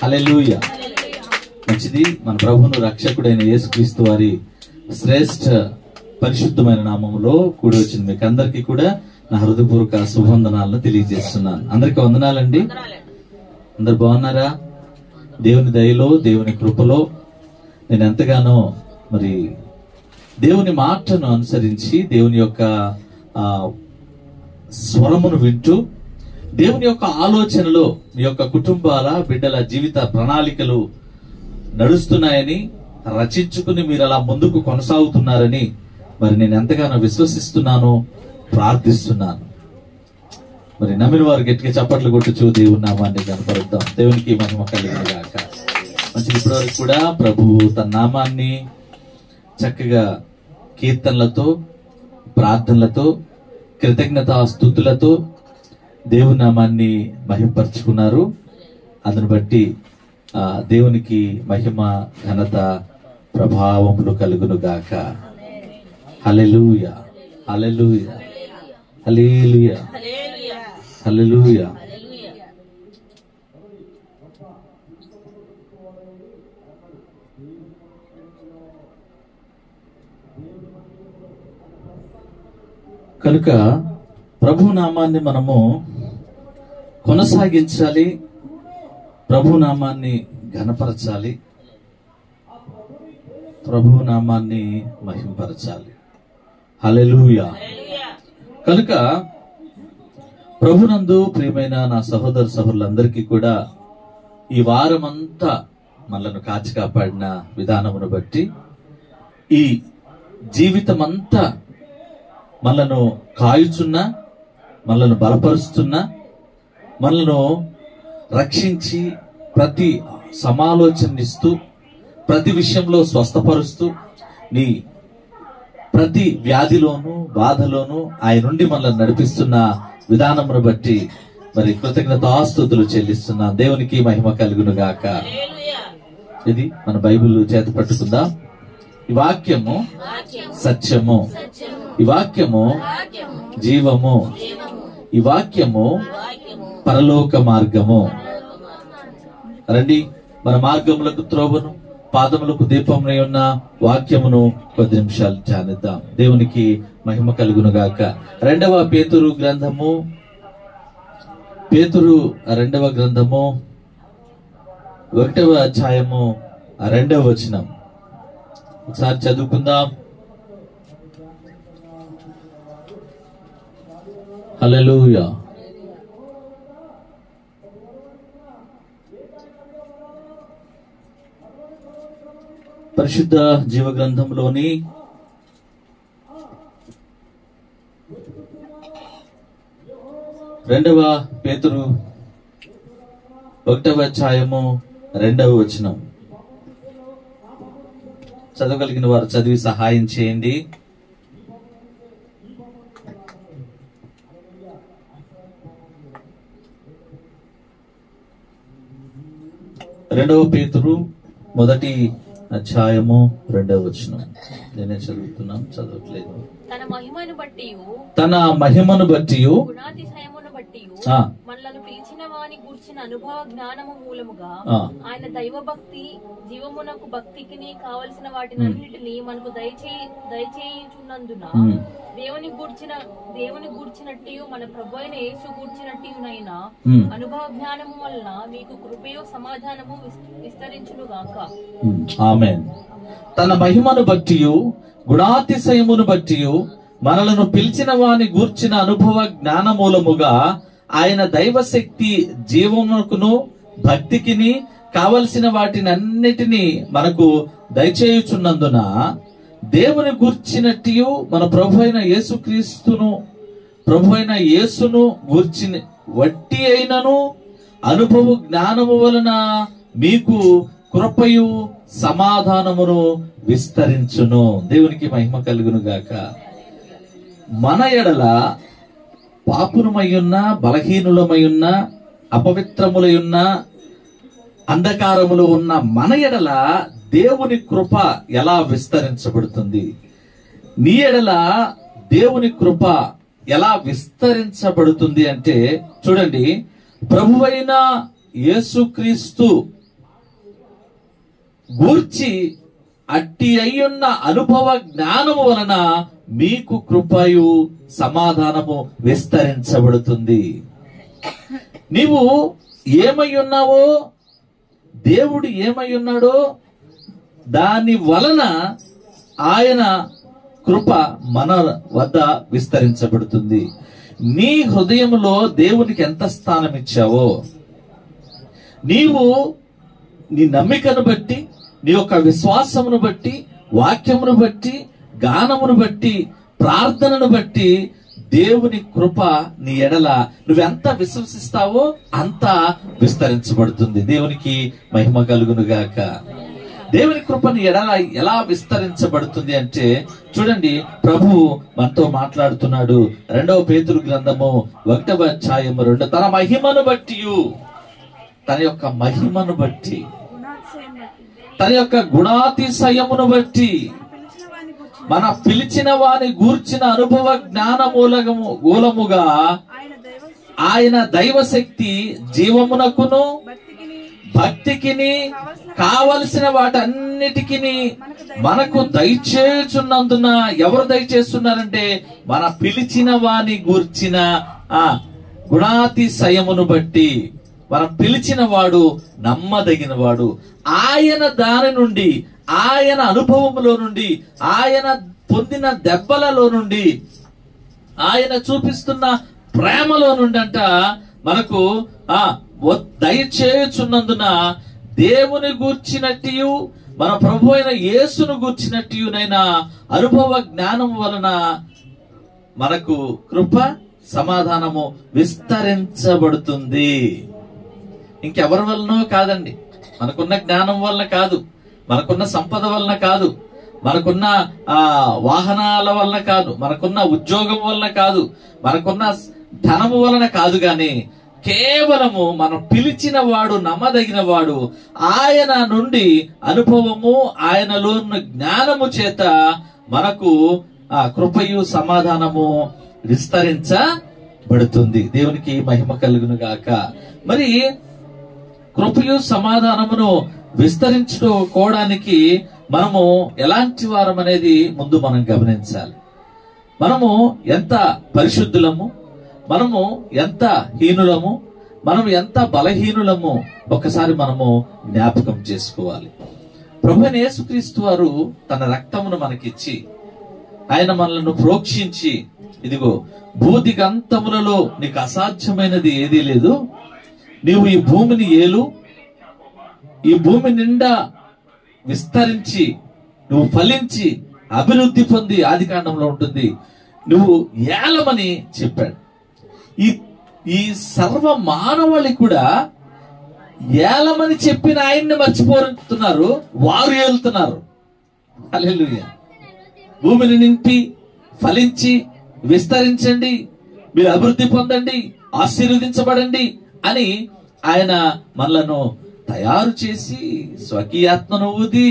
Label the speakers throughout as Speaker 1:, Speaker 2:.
Speaker 1: హల్లెలూయా. మంచిది. మన ప్రభువును రక్షకుడైన యేసుక్రీస్తు వారి శ్రేష్ఠ పరిశుద్ధమైన నామములో కూడి వచ్చిన మీకు అందరికీ కూడా నా హృదయపూర్వక శుభవందనాలను తెలియజేస్తున్నాను. అందరికీ వందనాలండి. అందరు బాగున్నారా? దేవుని దయలో, దేవుని కృపలో నేను ఎంతగానో మరి దేవుని మాటను అనుసరించి దేవుని యొక్క స్వరమును వింటూ దేవుని యొక్క ఆలోచనలో మీ యొక్క కుటుంబాల బిడ్డల జీవిత ప్రణాళికలు నడుస్తున్నాయని రచించుకుని మీరు అలా ముందుకు కొనసాగుతున్నారని మరి నేను ఎంతగానో విశ్వసిస్తున్నాను, ప్రార్థిస్తున్నాను. మరి నమ్మిన వారు గట్టిగా చప్పట్లు కొట్టుచు దేవుని నామాన్ని కనపరుద్దాం. దేవునికి మహిమ కలుగును గాక. మంచిది. ఇప్పటివరకు కూడా ప్రభువు తన నామాన్ని చక్కగా కీర్తనలతో, ప్రార్థనలతో, కృతజ్ఞతా స్తుతులతో దేవుని నామాన్ని మహిమపరుచుకున్నారు. అందును బట్టి దేవునికి మహిమ, ఘనత, ప్రభావములు కలుగును గాక. హల్లెలూయా, హల్లెలూయా, హల్లెలూయా, హల్లెలూయా. కనుక ప్రభు నామాన్ని మనము కొనసాగించాలి, ప్రభు నామాన్ని ఘనపరచాలి, ప్రభు నామాన్ని మహిమపరచాలి. హల్లెలూయా. కనుక ప్రభునందు ప్రియమైన నా సహోదర సహోదరులందరికీ కూడా ఈ వారమంతా మనలను కాచి కాపాడిన విధానమును బట్టి, ఈ జీవితమంతా మనలను కాయుచున్నా, మనలను బలపరుస్తున్నా, మనలను రక్షించి ప్రతి సమాలోచననిస్తూ, ప్రతి విషయంలో స్వస్థపరుస్తూ, నీ ప్రతి వ్యాధిలోను బాధలోను ఆయన నుండి మనల్ని నడిపిస్తున్న విధానమును బట్టి మరి కృతజ్ఞతాస్తుతులు చెల్లిస్తున్నా. దేవునికి మహిమ కలుగును గాక. ఇది మన బైబిల్ చేత పట్టుకుందాం. ఈ వాక్యము సత్యము, ఈ వాక్యము జీవము, ఈ వాక్యము పరలోక మార్గము. రండి, మన మార్గములకు త్రోవను, పాదములకు దీపమునై ఉన్న వాక్యమును కొద్ది నిమిషాలు ధ్యానిద్దాం. దేవునికి మహిమ కలుగును గాక. 2వ పేతురు గ్రంథము, పేతురు 2వ గ్రంథము 1వ అధ్యాయము 2వ వచనం ఒకసారి చదువుకుందాం. హల్లెలూయా. పరిశుద్ధ జీవ గ్రంథంలోని 2వ పేతురు 1వ అధ్యాయము 2వ వచనం చదవగలిగిన వారు చదివి సహాయం చేయండి. రెండవ పేతురు 1వ అధ్యాయము 2వ వచనం నేనే చదువుతున్నాం, చదవట్లేదు. తన మహిమను బట్టి గుణాతిశయమును బట్టి మనలను పిలిచిన వాని గూర్చిన అనుభవ జ్ఞానము మూలముగా ఆయన దైవ భక్తి జీవమునకు భక్తికి కావలసిన వాటినన్నిటినీ మనకు దయచేయుచున్నందున దేవుని గూర్చినట్టు మన ప్రభువైన యేసు గూర్చినట్టునైనా అనుభవ జ్ఞానము వలన మీకు కృపయు సమాధానము విస్తరించును గాక. ఆమేన్. తన మహిమను బట్టి గుణాతిశయమును బట్టి మనలను పిలిచిన వాని గూర్చిన అనుభవ జ్ఞాన మూలముగా ఆయన దైవశక్తి జీవమునకును భక్తికిని కావలసిన వాటినన్నిటినీ మనకు దయచేయుచున్నందున దేవుని గూర్చినట్టు మన ప్రభువైన యేసును గూర్చిన వట్టి అయినను అనుభవ జ్ఞానము వలన మీకు కృపయు సమాధానమును విస్తరించును. దేవునికి మహిమ కలుగును గాక. మన ఎడల పాపులమయ్యున్న, బలహీనులమయ్యున్న, అపవిత్రములయున్న, అంధకారములు ఉన్న మన ఎడల దేవుని కృప ఎలా విస్తరించబడుతుంది? నీ ఎడల దేవుని కృప ఎలా విస్తరించబడుతుంది అంటే, చూడండి, ప్రభువైన యేసుక్రీస్తు గూర్చి అట్టి అయ్యున్న అనుభవ జ్ఞానము వలన మీకు కృపయు సమాధానము విస్తరించబడుతుంది. నీవు ఏమై ఉన్నావో, దేవుడు ఏమై ఉన్నాడో దాని వలన ఆయన కృప మన వద్ద విస్తరించబడుతుంది. నీ హృదయంలో దేవునికి ఎంత స్థానం ఇచ్చావో, నీవు నీ నమ్మికను బట్టి, నీ యొక్క విశ్వాసమును బట్టి, వాక్యమును బట్టి, గానమును బట్టి, ప్రార్థనను బట్టి దేవుని కృప నీ ఎడల నువ్వెంత విశ్వసిస్తావో అంత విస్తరించబడుతుంది. దేవునికి మహిమ కలుగును గాక. దేవుని కృప నీ ఎడల ఎలా విస్తరించబడుతుంది అంటే, చూడండి, ప్రభువు మనతో మాట్లాడుతున్నాడు. 2వ పేతురు గ్రంథము 1వ అధ్యాయము 2, తన మహిమను బట్టి, తన యొక్క మహిమను బట్టి, తన యొక్క గుణాతిశయమును బట్టి, మన పిలిచిన వాని గూర్చిన అనుభవ జ్ఞాన మూలముగా ఆయన దైవశక్తి జీవమునకును భక్తికిని కావలసిన వాటన్నిటికి మనకు దయచేస్తున్నందున, ఎవరు దయచేస్తున్నారంటే మన పిలిచిన వాని గూర్చిన గుణాతిశయమును బట్టి. మనం పిలిచిన వాడు నమ్మదగిన వాడు. ఆయన దాని నుండి, ఆయన అనుభవములో నుండి, ఆయన పొందిన దెబ్బలలో నుండి, ఆయన చూపిస్తున్న ప్రేమలో నుండి అంట మనకు దయచేయుచున్నందున దేవుని గూర్చినట్టు, మన ప్రభు అయిన యేసును గూర్చినట్టునైనా అనుభవ జ్ఞానం వలన మనకు కృప సమాధానము విస్తరించబడుతుంది. ఇంకెవరి వలనో కాదండి, మనకున్న జ్ఞానం వలన కాదు, మనకున్న సంపద వలన కాదు, మనకున్న వాహనాల వలన కాదు, మనకున్న ఉద్యోగం వలన కాదు, మనకున్న ధనము వలన కాదు, గాని కేవలము మనం పిలిచిన వాడు నమ్మదగిన వాడు, ఆయన నుండి అనుభవము, ఆయనలో జ్ఞానము చేత మనకు కృపయు సమాధానము విస్తరించబడుతుంది. దేవునికి మహిమ కలుగును గాక. మరి కృపయు సమాధానమును విస్తరించుకోవడానికి మనము ఎలాంటి వారం అనేది ముందు మనం గమనించాలి. మనము ఎంత పరిశుద్ధులము, మనము ఎంత హీనులము, మనం ఎంత బలహీనులము ఒకసారి మనము జ్ఞాపకం చేసుకోవాలి. ప్రభువైన యేసుక్రీస్తు వారు తన రక్తమును మనకిచ్చి, ఆయన మనలను ప్రోక్షించి, ఇదిగో భూదిగంతములలో నీకు అసాధ్యమైనది ఏదీ లేదు, నీవు ఈ భూమిని ఏలు, ఈ భూమి నిండా విస్తరించి నువ్వు ఫలించి అభివృద్ధి పొంది, ఆది కాండంలో ఉంటుంది, నువ్వు ఏలమని చెప్పాడు. ఈ సర్వ మానవాళి కూడా ఏలమని చెప్పిన ఆయన్ని మర్చిపోతున్నారు, వారు ఏలుతున్నారు. హల్లెలూయా. భూమిని నింపి ఫలించి విస్తరించండి, మీరు అభివృద్ధి పొందండి, ఆశీర్వదించబడండి అని ఆయన మనలను తయారు చేసి స్వకీయాత్మను ఊది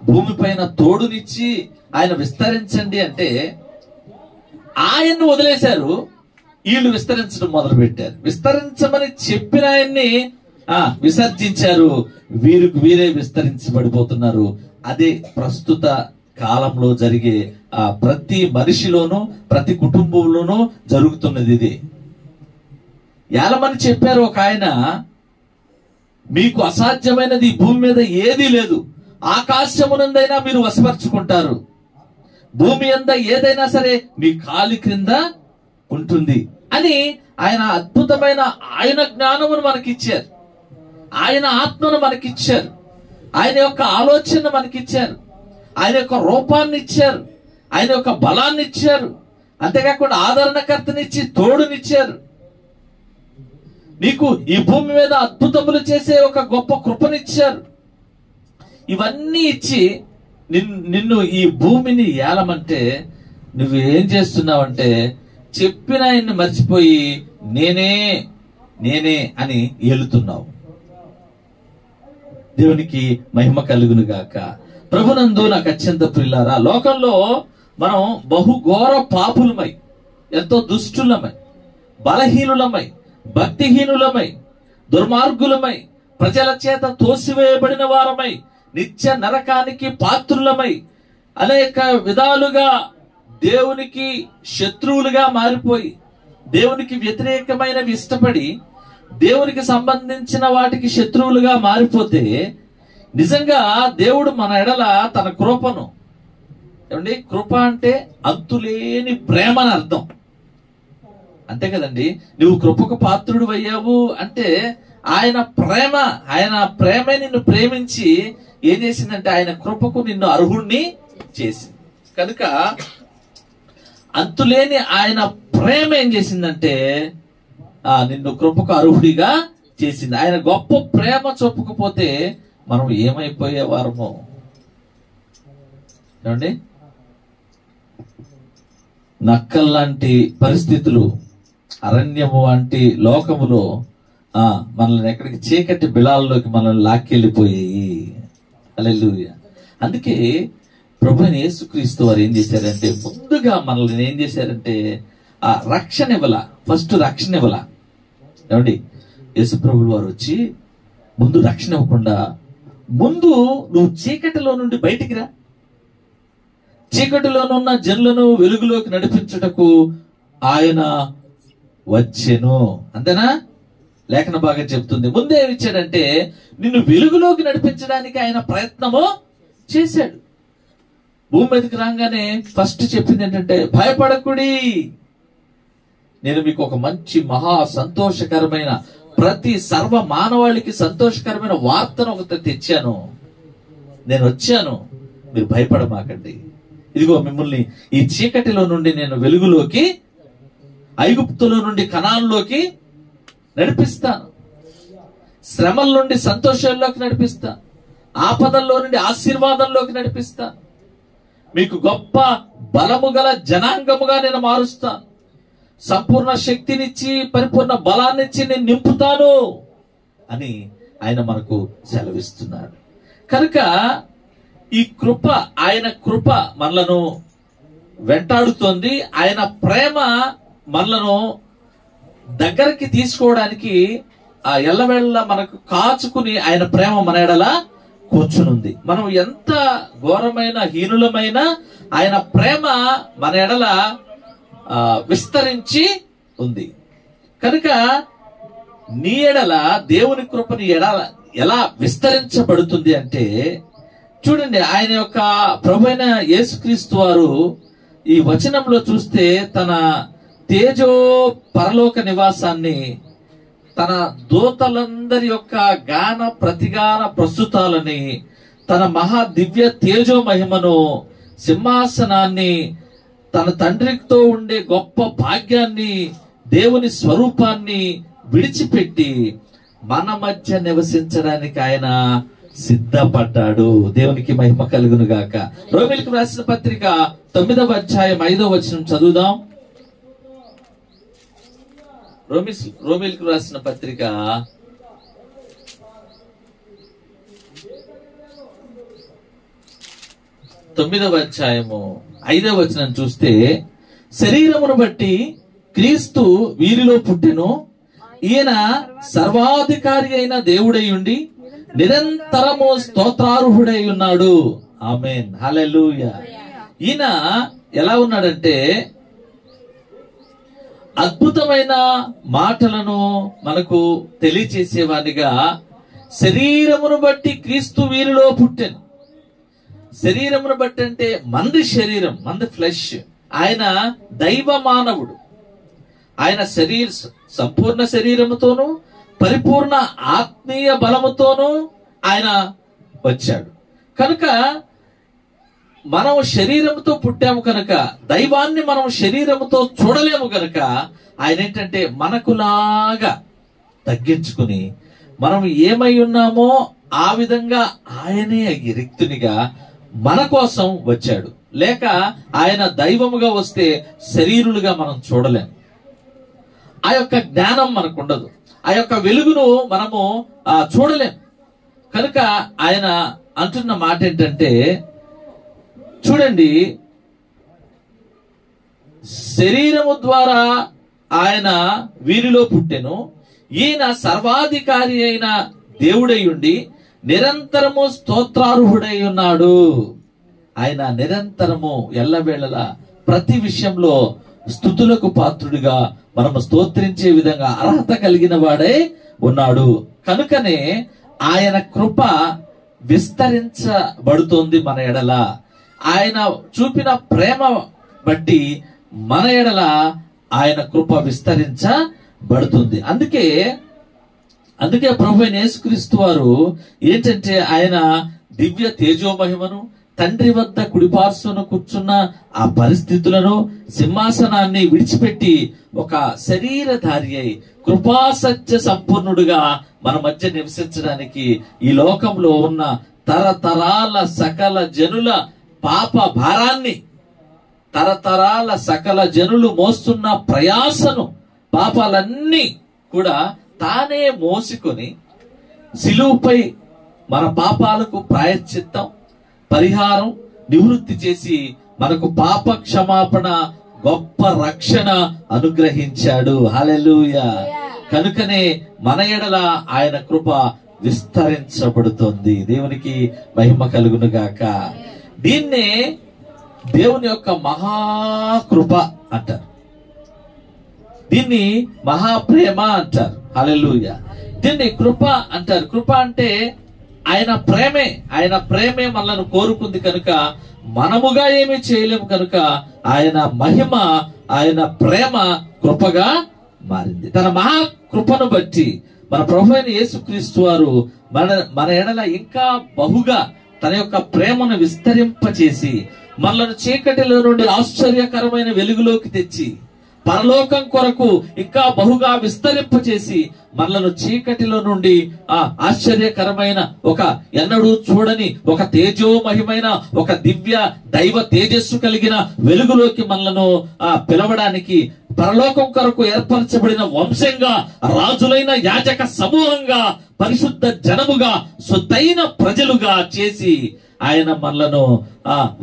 Speaker 1: భూమిపైన తోడునిచ్చి ఆయన విస్తరించండి అంటే ఆయన్ని వదిలేశారు, వీళ్ళు విస్తరించడం మొదలు పెట్టారు. విస్తరించమని చెప్పిన ఆయన్ని విసర్జించారు, వీరే విస్తరించబడిపోతున్నారు. అదే ప్రస్తుత కాలంలో జరిగే ప్రతి మనిషిలోనూ, ప్రతి కుటుంబంలోనూ జరుగుతున్నది. ఇది ఏలమని చెప్పారు ఒక ఆయన, మీకు అసాధ్యమైనది ఈ భూమి మీద ఏదీ లేదు, ఆకాశమునందైనా మీరు వశపరుచుకుంటారు, భూమి అంతా ఏదైనా సరే మీ కాలి క్రింద ఉంటుంది అని ఆయన అద్భుతమైన ఆయన జ్ఞానమును మనకిచ్చారు, ఆయన ఆత్మను మనకిచ్చారు, ఆయన యొక్క ఆలోచన మనకిచ్చారు, ఆయన యొక్క రూపాన్ని ఇచ్చారు, ఆయన యొక్క బలాన్ని ఇచ్చారు, అంతేకాకుండా ఆదరణకర్తనిచ్చి తోడునిచ్చారు. నీకు ఈ భూమి మీద అద్భుతములు చేసే ఒక గొప్ప కృపనిచ్చారు. ఇవన్నీ ఇచ్చి నిన్ను ఈ భూమిని ఏలమంటే నువ్వు ఏం చేస్తున్నావంటే చెప్పిన ఆయన్ని మర్చిపోయి నేనే అని ఏలుతున్నావు. దేవునికి మహిమ కలుగును గాక. ప్రభునందు నాకు అత్యంత ప్రియులారా, లోకంలో మనం బహుఘోర పాపులమై, ఎంతో దుష్టులమై, బలహీనులమై, భక్తిహీనులమై, దుర్మార్గులమై, ప్రజల చేత తోసివేయబడిన వారమై, నిత్య నరకానికి పాత్రులమై అనేక విధాలుగా దేవునికి శత్రువులుగా మారిపోయి, దేవునికి వ్యతిరేకమైనవి ఇష్టపడి, దేవునికి సంబంధించిన వాటికి శత్రువులుగా మారిపోతే, నిజంగా దేవుడు మన ఎడల తన కృపను, ఏమండి, కృప అంటే అంతులేని ప్రేమ అని అర్థం, అంతే కదండి. నువ్వు కృపకు పాత్రుడు అయ్యావు అంటే ఆయన ప్రేమే నిన్ను ప్రేమించి ఏం చేసిందంటే ఆయన కృపకు నిన్ను అర్హుణ్ణి చేసింది. కనుక అంతులేని ఆయన ప్రేమ ఏం చేసిందంటే నిన్ను కృపకు అర్హుడిగా చేసింది. ఆయన గొప్ప ప్రేమ చూపకపోతే మనం ఏమైపోయేవారమో. ఏమండి, నక్కల్లాంటి పరిస్థితులు, అరణ్యము వంటి లోకములో మనల్ని ఎక్కడికి చీకటి బిళాల్లోకి మనల్ని లాక్కెళ్ళిపోయాయి. హల్లెలూయా. అందుకే ప్రభువైన యేసుక్రీస్తు వారు ఏం చేశారంటే ముందుగా మనల్ని ఏం చేశారంటే ఆ రక్షణ ఇవ్వాల, ఫస్ట్ రక్షణ ఇవ్వాల. ఏమండి, యేసు ప్రభువు వారు వచ్చి ముందు రక్షణ ఇవ్వకుండా ముందు నువ్వు చీకటిలో నుండి బయటికి రా, చీకటిలోనున్న జనులను వెలుగులోకి నడిపించుటకు ఆయన వచ్చెను. అంతేనా? లేఖన భాగం చెప్తుంది. ముందే ఇచ్చాడంటే నిన్ను వెలుగులోకి నడిపించడానికి ఆయన ప్రయత్నము చేశాడు. భూమి మీదకి రాగానే ఫస్ట్ చెప్పింది ఏంటంటే భయపడకుడి, నేను మీకు ఒక మంచి మహా సంతోషకరమైన, ప్రతి సర్వ మానవాళికి సంతోషకరమైన వార్తను ఒకటి తెచ్చాను. నేను వచ్చాను, మీరు భయపడమాకండి. ఇదిగో మిమ్మల్ని ఈ చీకటిలో నుండి నేను వెలుగులోకి, ఐగుప్తులో నుండి కనాన్లోకి నడిపిస్తాను, శ్రమల నుండి సంతోషంలోకి నడిపిస్తాను, ఆపదల్లో నుండి ఆశీర్వాదంలోకి నడిపిస్తాను, మీకు గొప్ప బలము గల జనాంగముగా నేను మారుస్తాను, సంపూర్ణ శక్తినిచ్చి పరిపూర్ణ బలాన్నిచ్చి నేను నింపుతాను అని ఆయన మనకు సెలవిస్తున్నాడు. కనుక ఈ కృప, ఆయన కృప మనలను వెంటాడుతోంది. ఆయన ప్రేమ మనలను దగ్గరికి తీసుకోవడానికి ఆ ఎల్లవేళ మనకు కాచుకుని ఆయన ప్రేమ మన ఎడల కూర్చునుంది. మనం ఎంత ఘోరమైన హీనులమైన ఆయన ప్రేమ మన ఎడల విస్తరించి ఉంది. కనుక నీ ఎడల దేవుని కృప నీ ఎడల ఎలా విస్తరించబడుతుంది అంటే, చూడండి, ఆయన యొక్క ప్రభువైన యేసుక్రీస్తు వారు ఈ వచనంలో చూస్తే తన తేజో పరలోక నివాసాన్ని, తన దూతలందరి యొక్క గాన ప్రతిగాన ప్రస్తుతాలని, తన మహా దివ్య తేజో మహిమను, సింహాసనాన్ని, తన తండ్రితో ఉండే గొప్ప భాగ్యాన్ని, దేవుని స్వరూపాన్ని విడిచిపెట్టి మన మధ్య నివసించడానికి ఆయన సిద్ధపడ్డాడు. దేవునికి మహిమ కలుగును గాక. రోమీయులకు రాసిన పత్రిక 9వ అధ్యాయం 5వ వచనం చదువుదాం. రోమీయులకు రాసిన పత్రిక 9వ అధ్యాయము 5వ వచనం చూస్తే, శరీరమును బట్టి క్రీస్తు వీరిలో పుట్టెను, ఈయన సర్వాధికారి అయిన దేవుడై ఉండి నిరంతరము స్తోత్రార్హుడై ఉన్నాడు. ఆమేన్, హల్లెలూయా. ఈయన ఎలా ఉన్నాడంటే అద్భుతమైన మాటలను మనకు తెలియచేసేవాడిగా, శరీరమును బట్టి క్రీస్తు వీరిలో పుట్టెను. శరీరమును బట్టి అంటే మంది శరీరం, మంది ఫ్లెష్. ఆయన దైవ మానవుడు. ఆయన సంపూర్ణ శరీరముతోనూ పరిపూర్ణ ఆత్మీయ బలముతోనూ ఆయన వచ్చాడు. కనుక మనం శరీరంతో పుట్టాము కనుక దైవాన్ని మనం శరీరముతో చూడలేము కనుక ఆయన ఏంటంటే మనకులాగా తగ్గించుకుని మనం ఏమై ఉన్నామో ఆ విధంగా ఆయనే రిక్తునిగా మన కోసం వచ్చాడు. లేక ఆయన దైవముగా వస్తే శరీరులుగా మనం చూడలేము. ఆ యొక్క జ్ఞానం మనకు ఉండదు, ఆ యొక్క వెలుగును మనము చూడలేం. కనుక ఆయన అంటున్న మాట ఏంటంటే, చూడండి, శరీరము ద్వారా ఆయన వీరిలో పుట్టెను, ఈయన సర్వాధికారి అయిన దేవుడై ఉండి నిరంతరము స్తోత్రార్హుడై ఉన్నాడు. ఆయన నిరంతరము ఎల్లవేళలా ప్రతి విషయంలో స్తుతులకు పాత్రుడిగా మనము స్తోత్రించే విధంగా అర్హత కలిగిన వాడే ఉన్నాడు. కనుకనే ఆయన కృప విస్తరించబడుతోంది మన ఎడల. ఆయన చూపిన ప్రేమ బట్టి మన ఎడల ఆయన కృప విస్తరించబడుతుంది. అందుకే ప్రభువైన యేసుక్రీస్తు వారు ఏంటంటే ఆయన దివ్య తేజోమహిమను, తండ్రి వద్ద కుడిపార్శ్వన కూర్చున్న ఆ పరిస్థితులను, సింహాసనాన్ని విడిచిపెట్టి ఒక శరీరధారి అయి కృపాసత్య సంపూర్ణుడుగా మన మధ్య నివసించడానికి ఈ లోకంలో ఉన్న తరతరాల సకల జనుల పాప భారాన్ని, తరతరాల సకల జనులు మోస్తున్న ప్రయాసను, పాపాలన్నీ కూడా తానే మోసుకొని శిలువపై మన పాపాలకు ప్రాయశ్చిత్తం, పరిహారం, నివృత్తి చేసి మనకు పాప క్షమాపణ, గొప్ప రక్షణ అనుగ్రహించాడు. హల్లెలూయా. కనుకనే మన ఎడల ఆయన కృప విస్తరించబడుతుంది. దేవునికి మహిమ కలుగును గాక. దీన్నే దేవుని యొక్క మహాకృప అంటారు, దీన్ని మహాప్రేమ అంటారు. హల్లెలూయా. దీన్ని కృప అంటారు. కృప అంటే ఆయన ప్రేమే మనల్ని కోరుకుంది కనుక మనముగా ఏమీ చేయలేము కనుక ఆయన మహిమ, ఆయన ప్రేమ కృపగా మారింది. తన మహాకృపను బట్టి మన ప్రభువైన యేసుక్రీస్తు వారు మన ఎడల ఇంకా బహుగా తన యొక్క ప్రేమను విస్తరింపచేసి మనలను చీకటిలో నుండి ఆశ్చర్యకరమైన వెలుగులోకి తెచ్చి పరలోకం కొరకు ఇంకా బహుగా విస్తరింపచేసి మనలను చీకటిలో నుండి ఆ ఆశ్చర్యకరమైన ఒక ఎన్నడూ చూడని ఒక తేజోమహిమైన ఒక దివ్య దైవ తేజస్సు కలిగిన వెలుగులోకి మనలను పిలవడానికి పరలోకం కొరకు ఏర్పరచబడిన వంశంగా, రాజులైన యాజక సమూహంగా, పరిశుద్ధ జనముగా, సొత్తైన ప్రజలుగా చేసి ఆయన మనలను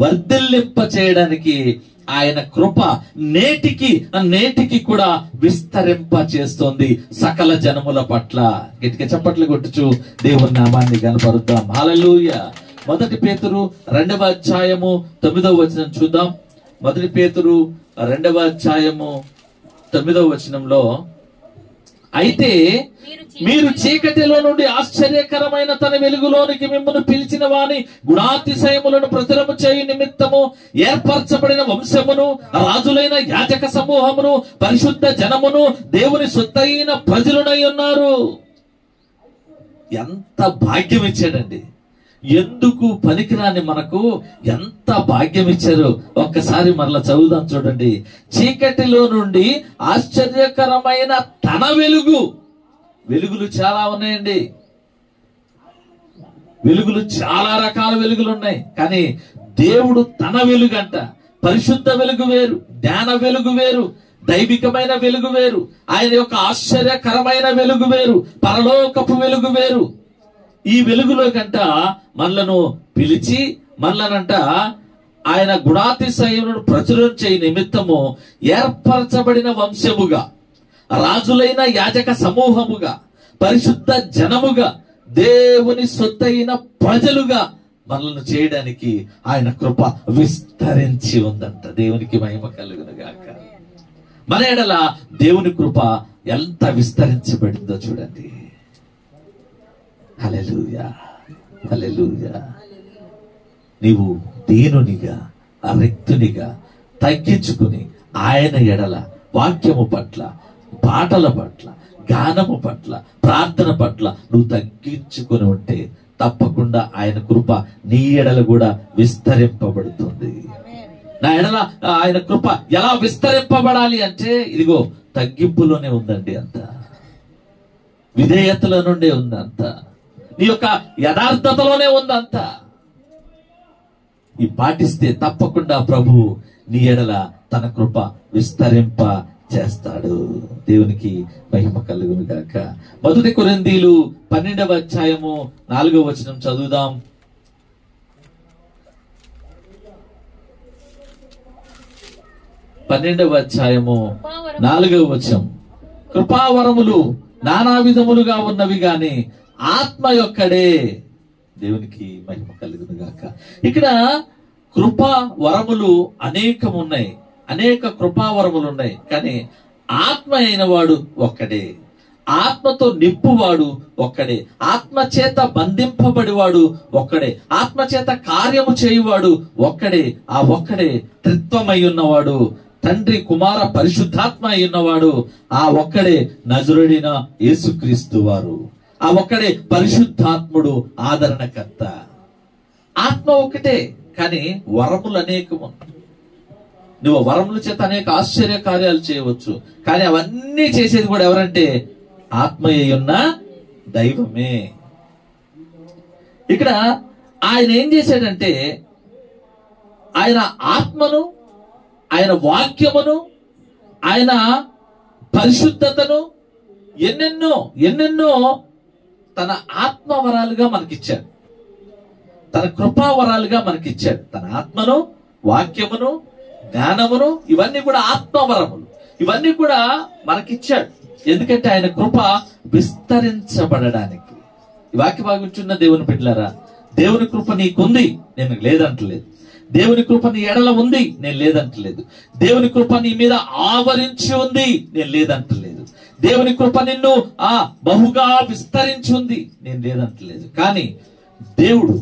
Speaker 1: వర్ధిల్లింప చేయడానికి ఆయన కృప నేటికి కూడా విస్తరింప చేస్తోంది సకల జనముల పట్ల. గట్టిగా చప్పట్లు కొట్టుచు దేవుని నామాన్ని కనపరుద్దాం. హల్లెలూయా. 1 పేతురు 2వ అధ్యాయము 9వ వచనం చూద్దాం. 1 పేతురు 2వ అధ్యాయము 9వ వచనంలో, అయితే మీరు చీకటిలో నుండి ఆశ్చర్యకరమైన తన వెలుగులోనికి మిమ్మల్ని పిలిచిన వాని గుణాతిశయములను ప్రచురము చేయు నిమిత్తము ఏర్పరచబడిన వంశమును, రాజులైన యాజక సమూహమును, పరిశుద్ధ జనమును, దేవుని సొత్తైన ప్రజలునై ఉన్నారు. ఎంత భాగ్యం ఇచ్చాడండి. ఎందుకు పనికిరాని మనకు ఎంత భాగ్యం ఇచ్చారు. ఒక్కసారి మరలా చదువుదాం చూడండి. చీకటిలో నుండి ఆశ్చర్యకరమైన తన వెలుగులు చాలా ఉన్నాయండి. వెలుగులు చాలా రకాల వెలుగులు ఉన్నాయి. కానీ దేవుడు తన వెలుగంట. పరిశుద్ధ వెలుగు వేరు, జ్ఞాన వెలుగు వేరు, దైవికమైన వెలుగు వేరు, ఆయన యొక్క ఆశ్చర్యకరమైన వెలుగు వేరు, పరలోకపు వెలుగు వేరు. ఈ వెలుగులో కంట మనలను పిలిచి మనలనంట ఆయన గుణాతిశయములను ప్రచురం చేయ నిమిత్తము ఏర్పరచబడిన వంశముగా, రాజులైన యాజక సమూహముగా, పరిశుద్ధ జనముగా, దేవుని సొత్తైన ప్రజలుగా మనల్ని చేయడానికి ఆయన కృప విస్తరించి ఉందంట. దేవునికి మహిమ కలుగును గాక. మన ఎడల దేవుని కృప ఎంత విస్తరించబడిందో చూడండి. హల్లెలూయా, హల్లెలూయా. నీవు దీనునిగా, రిక్తునిగా తగ్గించుకుని ఆయన ఎడల వాక్యము పట్ల, పాటల పట్ల, గానము పట్ల, ప్రార్థన పట్ల నువ్వు తగ్గించుకుని ఉంటే తప్పకుండా ఆయన కృప నీ ఎడల కూడా విస్తరింపబడుతుంది. నా ఎడల ఆయన కృప ఎలా విస్తరింపబడాలి అంటే ఇదిగో తగ్గింపులోనే ఉందండి. అంత విధేయతల నుండే ఉందంత, నీ యొక్క యథార్థతలోనే ఉందంత. ఈ పాటిస్తే తప్పకుండా ప్రభు నీ ఎడల తన కృప విస్తరింప చేస్తాడు. దేవునికి మహిమ కలుగును గాక. 1 కొరింథీయులు 12వ అధ్యాయము 4వ వచనం చదువుదాం. 12వ అధ్యాయము 4వ వచనం. కృపావరములు నానా విధములుగా ఉన్నవి గాని ఆత్మ యొక్కడే. దేవునికి మహిమ కలుగును గాక. ఇక్కడ కృపా వరములు అనేకం ఉన్నాయి, అనేక కృపావరములు ఉన్నాయి. కానీ ఆత్మ అయిన వాడు ఒక్కడే, ఆత్మతో నింపువాడు ఒక్కడే, ఆత్మ చేత బంధింపబడివాడు ఒక్కడే, ఆత్మ చేత కార్యము చేయువాడు ఒక్కడే. ఆ ఒక్కడే త్రిత్వమై ఉన్నవాడు, తండ్రి కుమార పరిశుద్ధాత్మ అయి ఉన్నవాడు. ఆ ఒక్కడే నజరుడైన యేసుక్రీస్తు వారు. ఆ ఒక్కడే పరిశుద్ధాత్ముడు, ఆదరణకర్త. ఆత్మ ఒకటే, కానీ వరములు అనేకము. నువ్వు వరముల చేత అనేక ఆశ్చర్య కార్యాలు చేయవచ్చు, కానీ అవన్నీ చేసేది కూడా ఎవరంటే ఆత్మయ్య ఉన్న దైవమే. ఇక్కడ ఆయన ఏం చేశాడంటే ఆయన ఆత్మను, ఆయన వాక్యమును, ఆయన పరిశుద్ధతను ఎన్నెన్నో ఎన్నెన్నో తన ఆత్మవరాలుగా మనకిచ్చాడు, తన కృపావరాలుగా మనకిచ్చాడు. తన ఆత్మను, వాక్యమును, జ్ఞానమును, ఇవన్నీ కూడా ఆత్మవరములు, ఇవన్నీ కూడా మనకిచ్చాడు. ఎందుకంటే ఆయన కృప విస్తరించబడడానికి. ఈ వాక్య భావించున్న దేవుని బిడ్డలారా, దేవుని కృప నీకుంది, నేను లేదంటలేదు. దేవుని కృప నీ ఎడల ఉంది, నేను లేదంటలేదు. దేవుని కృప నీ మీద ఆవరించి ఉంది, నేను లేదంటలేదు. దేవుని కృప నిన్ను బహుగా విస్తరించి ఉంది, నేను లేదంటలేదు. కానీ దేవుడు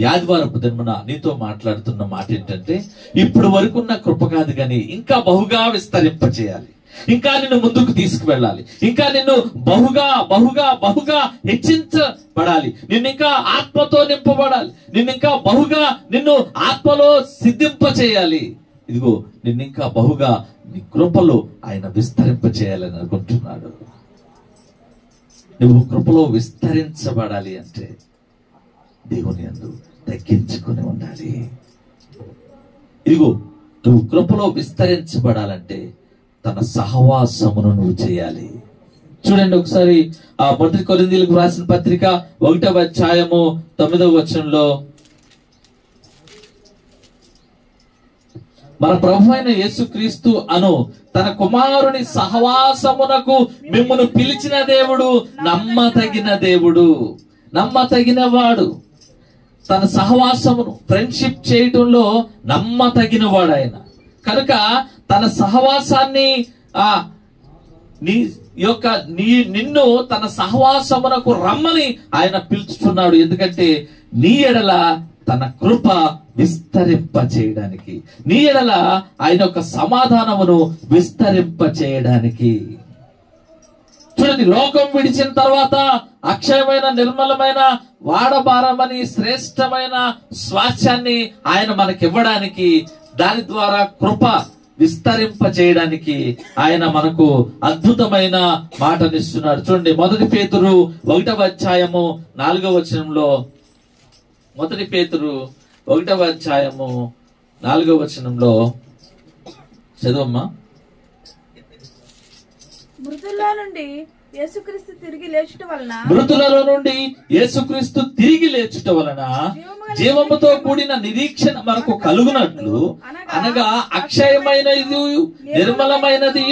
Speaker 1: ఆదివారపు దినమున నీతో మాట్లాడుతున్న మాట ఏంటంటే, ఇప్పుడు వరకున్న కృప కాదు కానీ ఇంకా బహుగా విస్తరింప చేయాలి, ఇంకా నిన్ను ముందుకు తీసుకువెళ్ళాలి, ఇంకా నిన్ను బహుగా బహుగా బహుగా హెచ్చించబడాలి, నిన్ను ఇంకా ఆత్మతో నింపబడాలి, నిన్ను ఇంకా బహుగా నిన్ను ఆత్మలో సిద్ధింప చేయాలి. ఇదిగో నిన్ను ఇంకా బహుగా నీ కృపలో ఆయన విస్తరింప చేయాలని అనుకుంటున్నాడు. నువ్వు కృపలో విస్తరించబడాలి అంటే దేవుని యందు తగ్గించుకుని ఉండాలి. ఇదిగో నువ్వు కృపలో విస్తరించబడాలంటే తన సహవాసమును నువ్వు చేయాలి. చూడండి ఒకసారి ఆ 1 కొరింథీయులకు రాసిన పత్రిక 1వ అధ్యాయము 9వ వచనంలో, మన ప్రభు అయిన యేసుక్రీస్తు అను తన కుమారుని సహవాసమునకు మిమ్మును పిలిచిన దేవుడు నమ్మతగిన దేవుడు, నమ్మతగిన వాడు. తన సహవాసమును, ఫ్రెండ్షిప్ చేయటంలో నమ్మతగిన వాడు ఆయన. కనుక తన సహవాసాన్ని నిన్ను తన సహవాసమునకు రమ్మని ఆయన పిలుచుతున్నాడు. ఎందుకంటే నీ ఎడల తన కృప విస్తరింప చేయడానికి, నీ ఎడల ఆయన యొక్క సమాధానమును విస్తరింప చేయడానికి. చూడండి, లోకం విడిచిన తర్వాత అక్షయమైన, నిర్మలమైన, వాడబారమని శ్రేష్టమైన స్వాస్థ్యాన్ని ఆయన మనకివ్వడానికి, దాని ద్వారా కృప విస్తరింప చేయడానికి ఆయన మనకు అద్భుతమైన మాటనిస్తున్నాడు. చూడండి, 1 పేతురు 1వ అధ్యాయము 4వ వచనంలో, 1 పేతురు 1వ అధ్యాయము 4వ వచనంలో చదవమ్మా.
Speaker 2: మృతుల్లో నుండి యేసుక్రీస్తు తిరిగి లేచుట వలన,
Speaker 1: మృతులలో నుండి యేసుక్రీస్తు తిరిగి లేచుట వలన జీవముతో కూడిన నిరీక్షణ మనకు కలుగునట్లు, అనగా అక్షయమైనది, నిర్మలమైనది,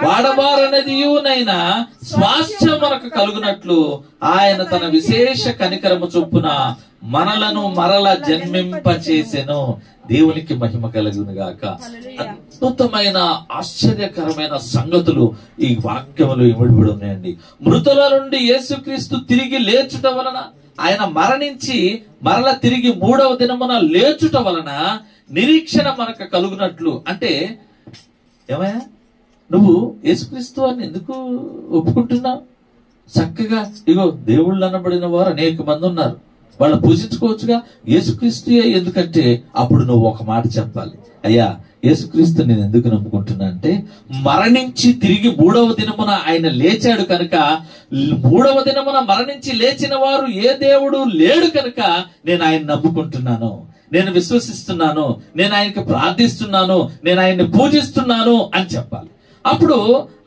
Speaker 1: వాడబారనదియునైన స్వాస్థ్యం మనకు కలుగునట్లు ఆయన తన విశేష కనికరము చొప్పున మనలను మరల జన్మింప చేసెను. దేవునికి మహిమ కలుగును గాక. అద్భుతమైన, ఆశ్చర్యకరమైన సంగతులు ఈ వాక్యములు ఇమిడిపడి ఉన్నాయండి. మృతుల నుండి యేసుక్రీస్తు తిరిగి లేచుట వలన, ఆయన మరణించి మరల తిరిగి 3వ దినమున లేచుట వలన నిరీక్షణ మనకు కలుగునట్లు. అంటే ఏమయ్యా, నువ్వు యేసుక్రీస్తు అని ఎందుకు ఒప్పుకుంటున్నావు? చక్కగా ఇగో దేవుళ్ళు అనబడిన వారు అనేక మంది ఉన్నారు, వాళ్ళు పూజించుకోవచ్చుగా. యేసుక్రీస్తు ఎందుకంటే అప్పుడు నువ్వు ఒక మాట చెప్పాలి, అయ్యా యేసుక్రీస్తు నేను ఎందుకు నమ్ముకుంటున్నా అంటే, మరణించి తిరిగి 3వ దినమున ఆయన లేచాడు కనుక, 3వ దినమున మరణించి లేచిన వారు ఏ దేవుడు లేడు కనుక నేను ఆయన నమ్ముకుంటున్నాను, నేను విశ్వసిస్తున్నాను, నేను ఆయనకి ప్రార్థిస్తున్నాను, నేను ఆయన్ని పూజిస్తున్నాను అని చెప్పాలి. అప్పుడు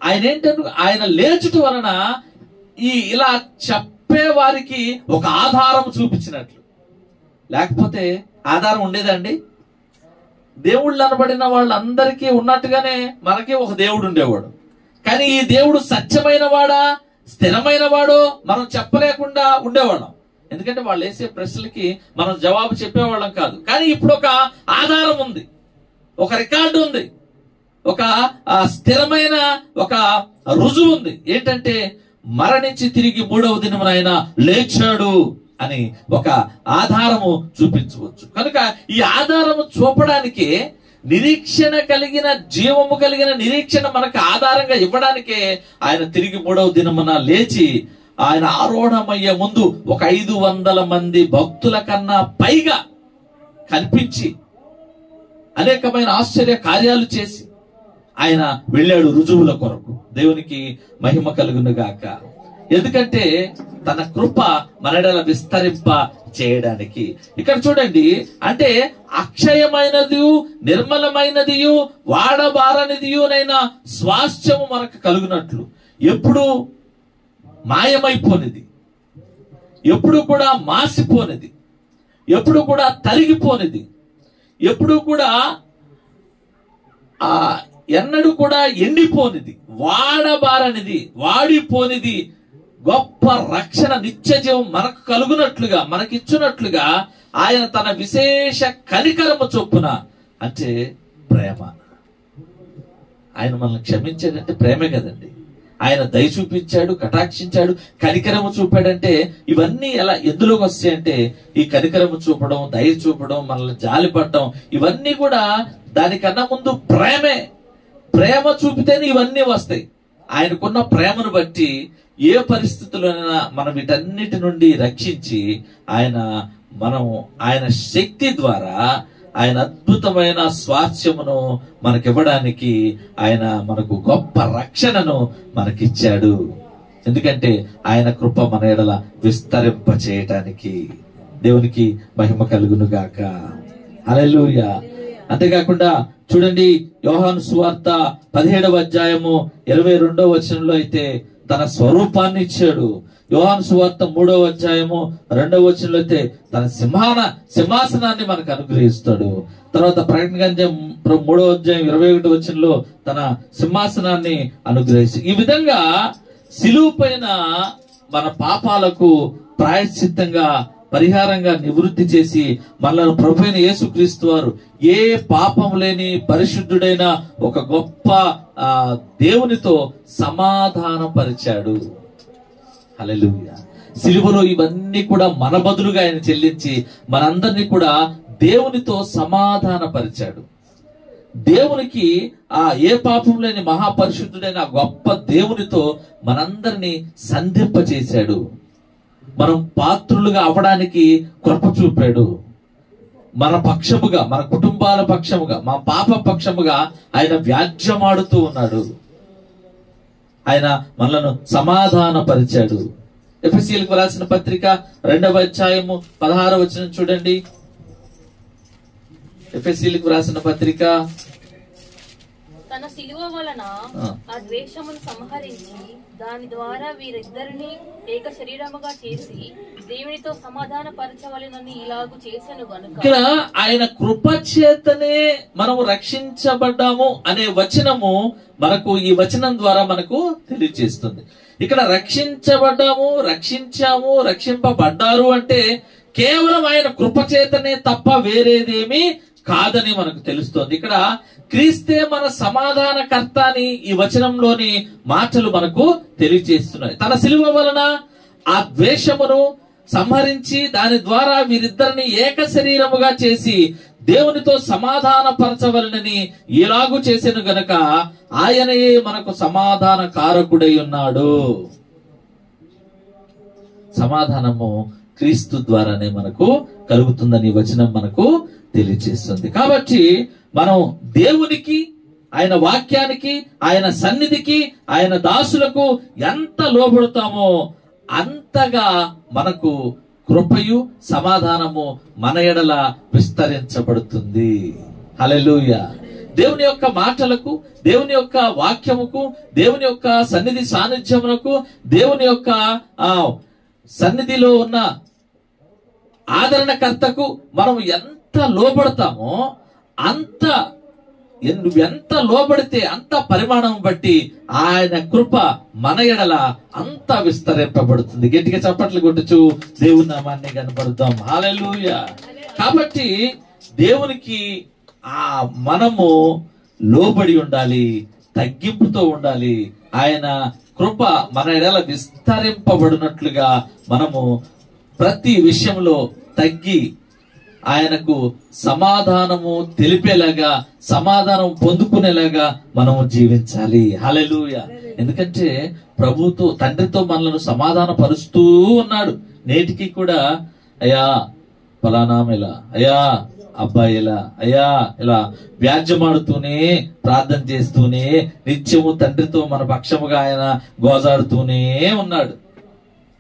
Speaker 1: ఆయన ఏంటంటే, ఆయన లేచుట వలన ఇలా చెప్పే వారికి ఒక ఆధారం చూపించినట్లు. లేకపోతే ఆధారం ఉండేదండి? దేవుళ్ళు అనబడిన వాళ్ళందరికీ ఉన్నట్టుగానే మనకి ఒక దేవుడు ఉండేవాడు. కానీ ఈ దేవుడు సత్యమైన వాడా, స్థిరమైన వాడో మనం చెప్పలేకుండా ఉండేవాళ్ళం. ఎందుకంటే వాళ్ళు వేసే ప్రశ్నలకి మనం జవాబు చెప్పేవాళ్ళం కాదు. కానీ ఇప్పుడు ఒక ఆధారం ఉంది, ఒక రికార్డు ఉంది, ఒక స్థిరమైన ఒక రుజువు ఉంది. ఏంటంటే మరణించి తిరిగి 3వ దినమున ఆయన లేచాడు అని ఒక ఆధారము చూపించవచ్చు. కనుక ఈ ఆధారము చూపడానికి, నిరీక్షణ కలిగిన, జీవము కలిగిన నిరీక్షణ మనకు ఆధారంగా ఇవ్వడానికే ఆయన తిరిగి 3వ దినమున లేచి ఆయన ఆరోహణమయ్యే ముందు ఒక 500 మంది భక్తుల కన్నా పైగా కనిపించి అనేకమైన ఆశ్చర్య కార్యాలు చేసి ఆయన వెళ్ళాడు రుజువుల కొరకు. దేవునికి మహిమ కలుగును గాక. ఎందుకంటే తన కృప మనడల విస్తరింప చేయడానికి. ఇక్కడ చూడండి, అంటే అక్షయమైనది, నిర్మలమైనది, వాడబారనిదియునైన స్వాస్థ్యము మనకు కలుగునట్లు, ఎప్పుడు మాయమైపోనిది, ఎప్పుడు కూడా మాసిపోనిది, ఎప్పుడు కూడా తరిగిపోనిది, ఎప్పుడు కూడా ఎన్నడూ కూడా ఎండిపోనిది, వాడబారనిది, వాడిపోనిది గొప్ప రక్షణ, నిత్య జీవం మనకు కలుగునట్లుగా, మనకిచ్చునట్లుగా ఆయన తన విశేష కనికరము చొప్పున, అంటే ప్రేమ. ఆయన మనల్ని క్షమించాడంటే ప్రేమే కదండి. ఆయన దయ చూపించాడు, కటాక్షించాడు, కనికరము చూపాడంటే ఇవన్నీ ఎలా ఎందులోకి వస్తాయంటే, ఈ కనికరము చూపడం, దయ చూపడం, మనల్ని జాలిపడటం, ఇవన్నీ కూడా దానికన్నా ముందు ప్రేమే. ప్రేమ చూపితేనే ఇవన్నీ వస్తాయి. ఆయనకున్న ప్రేమను బట్టి ఏ పరిస్థితుల్లోనైనా మనం వీటన్నిటి నుండి రక్షించి ఆయన శక్తి ద్వారా ఆయన అద్భుతమైన స్వాస్థ్యమును మనకివ్వడానికి ఆయన మనకు గొప్ప రక్షణను మనకిచ్చాడు. ఎందుకంటే ఆయన కృప మన ఎడల విస్తరింప చేయటానికి. దేవునికి మహిమ కలుగును గాక. హల్లెలూయా. అంతేకాకుండా చూడండి, యోహాను సువార్త 17వ అధ్యాయము 22వ వచనంలో అయితే తన స్వరూపాన్ని ఇచ్చాడు. యోహాను సువార్త 3వ అధ్యాయము 2వ వచనంలో అయితే తన సింహాసనాన్ని మనకు అనుగ్రహిస్తాడు. తర్వాత ప్రకటన గ్రంథం 3వ అధ్యాయం 21వ వచనంలో తన సింహాసనాన్ని అనుగ్రహిస్తాడు. ఈ విధంగా సిలువ పైన మన పాపాలకు ప్రాయశ్చిత్తంగా, పరిహారంగా నివృత్తి చేసి మనల్ని ప్రభువైన యేసుక్రీస్తు వారు ఏ పాపం లేని పరిశుద్ధుడైన ఒక గొప్ప దేవునితో సమాధానపరిచాడు. హల్లెలూయా. సిలువలో ఇవన్నీ కూడా మన బదులుగా ఆయన చెల్లించి మనందరినీ కూడా దేవునితో సమాధానపరిచాడు. దేవునికి ఏ పాపం లేని మహాపరిశుద్ధుడైన గొప్ప దేవునితో మనందరినీ సంధింపచేశాడు. మనం పాత్రులుగా అవ్వడానికి కృప చూపాడు. మన పక్షముగా, మన కుటుంబాల పక్షముగా, మన పాప పక్షముగా ఆయన వ్యాజ్యమాడుతూ ఉన్నాడు. ఆయన మనలను సమాధానపరిచాడు. ఎఫెసీయులకు రాసిన పత్రిక 2వ అధ్యాయము 16వ వచనం చూడండి. ఎఫెసీయులకు రాసిన పత్రిక,
Speaker 2: తన సిలువ వలన ఆ ద్వేషమును సంహరించి దాని ద్వారా వీరిద్దరిని ఏక శరీరముగా చేసి దేవునితో సమాధాన పరచవలెనని ఇలాగు చేసెను గనుక.
Speaker 1: ఇక్కడ ఆయన కృప చేతనే మనము రక్షించబడ్డాము అనే వచనము మనకు, ఈ వచనం ద్వారా మనకు తెలియజేస్తుంది. ఇక్కడ రక్షించబడ్డాము, రక్షించాము, రక్షింపబడ్డారు అంటే కేవలం ఆయన కృప చేతనే తప్ప వేరేదేమీ కాదని మనకు తెలుస్తోంది. ఇక్కడ క్రీస్తే మన సమాధానకర్త అని ఈ వచనంలోని మాటలు మనకు తెలియజేస్తున్నాయి. తన సిలువ వలన ఆ ద్వేషమును సంహరించి దాని ద్వారా వీరిద్దరిని ఏక శరీరముగా చేసి దేవునితో సమాధానపరచవలనని ఎలాగూ చేసెను గనక ఆయనయే మనకు సమాధాన కారకుడై ఉన్నాడు. సమాధానము క్రీస్తు ద్వారానే మనకు కలుగుతుందని వచనం మనకు తెలియజేస్తుంది. కాబట్టి మనం దేవునికి, ఆయన వాక్యానికి, ఆయన సన్నిధికి, ఆయన దాసులకు ఎంత లోబడతామో అంతగా మనకు కృపయు సమాధానము మన ఎడల విస్తరించబడుతుంది. హల్లెలూయా. దేవుని యొక్క మాటలకు, దేవుని యొక్క వాక్యముకు, దేవుని యొక్క సన్నిధి సాన్నిధ్యమునకు, దేవుని యొక్క సన్నిధిలో ఉన్న ఆదరణకర్తకు మనం ఎంత లోబడతామో అంత నువ్వు ఎంత లోబడితే అంత పరిమాణం బట్టి ఆయన కృప మన ఎడల అంత విస్తరింపబడుతుంది. గట్టిగా చప్పట్లు కొట్టుచు దేవుని నామాన్ని కనపడతాం. హల్లెలూయా. కాబట్టి దేవునికి మనము లోబడి ఉండాలి, తగ్గింపుతో ఉండాలి. ఆయన కృప మన ఎడల విస్తరింపబడినట్లుగా మనము ప్రతి విషయంలో తగ్గి ఆయనకు సమాధానము తెలిపేలాగా, సమాధానం పొందుకునేలాగా మనము జీవించాలి. హల్లెలూయా. ఎందుకంటే ప్రభుతో, తండ్రితో మనలను సమాధాన పరుస్తూ ఉన్నాడు. నేటికి కూడా అయ్యా ఫలానా ఇలా, అయ్యా అబ్బాయి ఇలా, అయ్యా ఇలా వ్యాజ్యమాడుతూనే, ప్రార్థన చేస్తూనే, నిత్యము తండ్రితో మన పక్షముగా ఆయన గోజాడుతూనే ఉన్నాడు.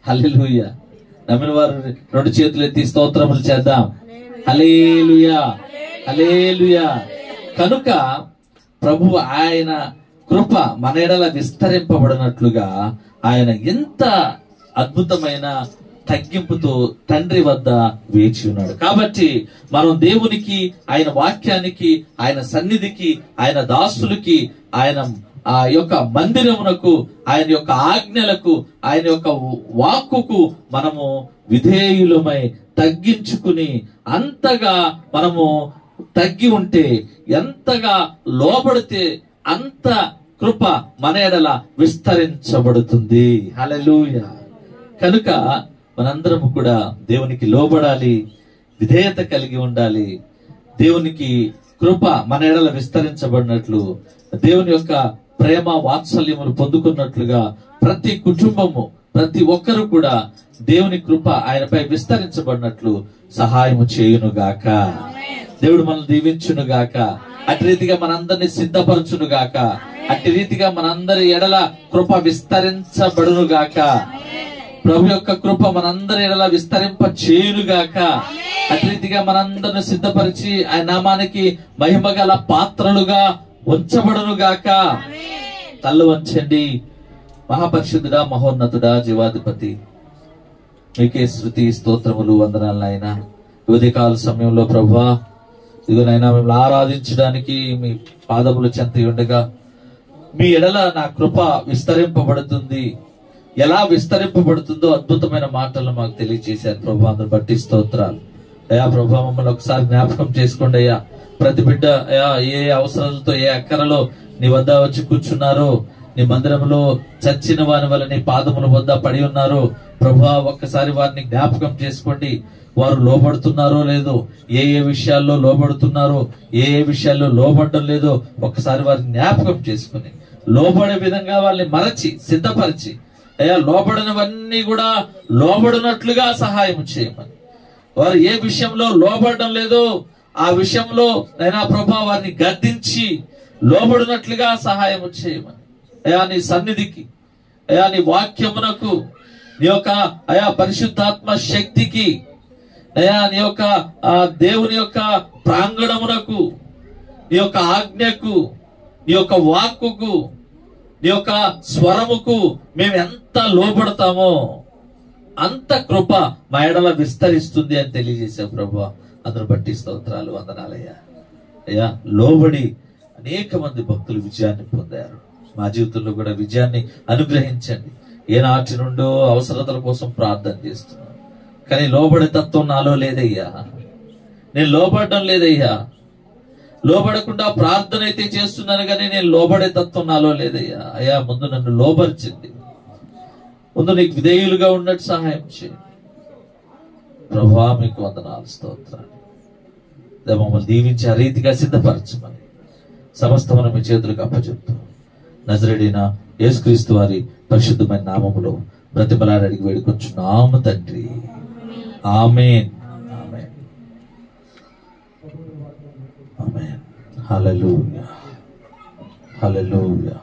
Speaker 1: హల్లెలూయా. నమ్మిన వారు 2 చేతులు ఎత్తి స్తోత్రములు చేద్దాం. హల్లెలూయా, హల్లెలూయా. కనుక ప్రభు ఆయన కృప మన ఎడల విస్తరింపబడినట్లుగా ఆయన ఎంత అద్భుతమైన తగ్గింపుతో తండ్రి వద్ద వేచి ఉన్నాడు. కాబట్టి మనం దేవునికి, ఆయన వాక్యానికి, ఆయన సన్నిధికి, ఆయన దాసులకి, ఆయన ఆ యొక్క మందిరమునకు, ఆయన యొక్క ఆజ్ఞలకు, ఆయన యొక్క వాక్కుకు మనము విధేయులమై తగ్గించుకుని, అంతగా మనము తగ్గి ఉంటే, ఎంతగా లోబడితే అంత కృప మన ఎడల విస్తరించబడుతుంది. హల్లెలూయా. కనుక మనందరము కూడా దేవునికి లోబడాలి, విధేయత కలిగి ఉండాలి. దేవునికి కృప మన ఎడల విస్తరించబడినట్లు, దేవుని యొక్క ప్రేమ వాత్సల్యములు పొందుకున్నట్లుగా ప్రతి కుటుంబము, ప్రతి ఒక్కరు కూడా దేవుని కృప ఆయనపై విస్తరించబడినట్లు సహాయము చేయునుగాక. దేవుడు మనల్ని దీవించునుగాక. అట్టి రీతిగా మనందరినీ సిద్ధపరచునుగాక. అట్టి రీతిగా మనందరి ఎడల కృప విస్తరించబడునుగాక. ప్రభు యొక్క కృప మనందరి ఎడల విస్తరింప చేయునుగాక. అట్టి రీతిగా మనందరిని సిద్ధపరిచి ఆయన నామానికి మహిమ గల పాత్రలుగా ఉంచబడునుగాక. తల్లు వంచండి. మహాపరిశుద్ధుడా, మహోన్నతుడా, జీవాధిపతి, మీకే స్తుతి స్తోత్రములు వందనాలు నాయన. ఉదయకాల సమయంలో ప్రభువా, ఇదిగోనైనా మిమ్మల్ని ఆరాధించడానికి మీ పాదముల చెంత ఉండగా మీ ఎడల నా కృప విస్తరింపబడుతుంది. ఎలా విస్తరింపబడుతుందో అద్భుతమైన మాటలు మాకు తెలియజేశారు ప్రభు. అందరు బట్టి స్తోత్రాలు అయ్యా. ప్రభు మమ్మల్ని ఒకసారి జ్ఞాపకం చేసుకోండి అయ్యా. ప్రతి బిడ్డ అయ్యా ఏ అవసరాలతో, ఏ అక్కరలో నీ వద్ద వచ్చి కూర్చున్నారో, నీ మందిరంలో చచ్చిన వారి వల్ల నీ పాదముల వద్ద పడి ఉన్నారు ప్రభు. ఒక్కసారి వారిని జ్ఞాపకం చేసుకోండి. వారు లోబడుతున్నారో లేదో, ఏ ఏ విషయాల్లో లోబడుతున్నారో, ఏ ఏ విషయాల్లో లోబడడం లేదో ఒక్కసారి వారిని జ్ఞాపకం చేసుకుని, లోబడే విధంగా వాళ్ళని మరచి సిద్ధపరిచి అయ్యా లోబడినవన్నీ కూడా లోబడినట్లుగా సహాయం చేయమని, వారు ఏ విషయంలో లోబడడం లేదో ఆ విషయంలో అయినా ప్రభా వారిని గద్దించి లోబడినట్లుగా సహాయం చేయమని అయా నీ సన్నిధికి, అయా నీ వాక్యమునకు, నీ యొక్క అయా పరిశుద్ధాత్మ శక్తికి, అయా నీ యొక్క దేవుని యొక్క ప్రాంగణమునకు, నీ యొక్క ఆజ్ఞకు, నీ యొక్క వాక్కుకు, నీ యొక్క స్వరముకు మేము ఎంత లోబడతామో అంత కృప మా ఎడల విస్తరిస్తుంది అని తెలియజేశావు ప్రభు. అందరూ బట్టి స్తోత్రాలు, వందనాలయ్యా. అయ్యా లోబడి అనేక మంది భక్తులు విజయాన్ని పొందారు. మా జీవితంలో కూడా విజయాన్ని అనుగ్రహించండి. ఏనాటి నుండో అవసరతల కోసం ప్రార్థన చేస్తున్నాను, కానీ లోబడే తత్వం నాలో లేదయ్యా. నేను లోబడడం లేదయ్యా. లోబడకుండా ప్రార్థన అయితే చేస్తున్నాను, కానీ నేను లోబడే తత్వం నాలో లేదయ్యా. అయ్యా ముందు నన్ను లోబరిచింది, ముందు నీకు విధేయులుగా ఉన్నట్టు సహాయం చేయండి ప్రభా. మీకు వందనాలు, స్తోత్రాలు. మమ్మల్ని దీవించి ఆ రీతిగా సిద్ధపరచమని సమస్తమును మీ చేతులకు అప్పచెప్తూ నజరేయుడైన యేసుక్రీస్తు వారి పరిశుద్ధమైన నామములో బ్రతిమలాడి అడిగి వేడుకొంచున్నాము తండ్రి. ఆమేన్, ఆమేన్, ఆమేన్. హల్లెలూయా, హల్లెలూయా.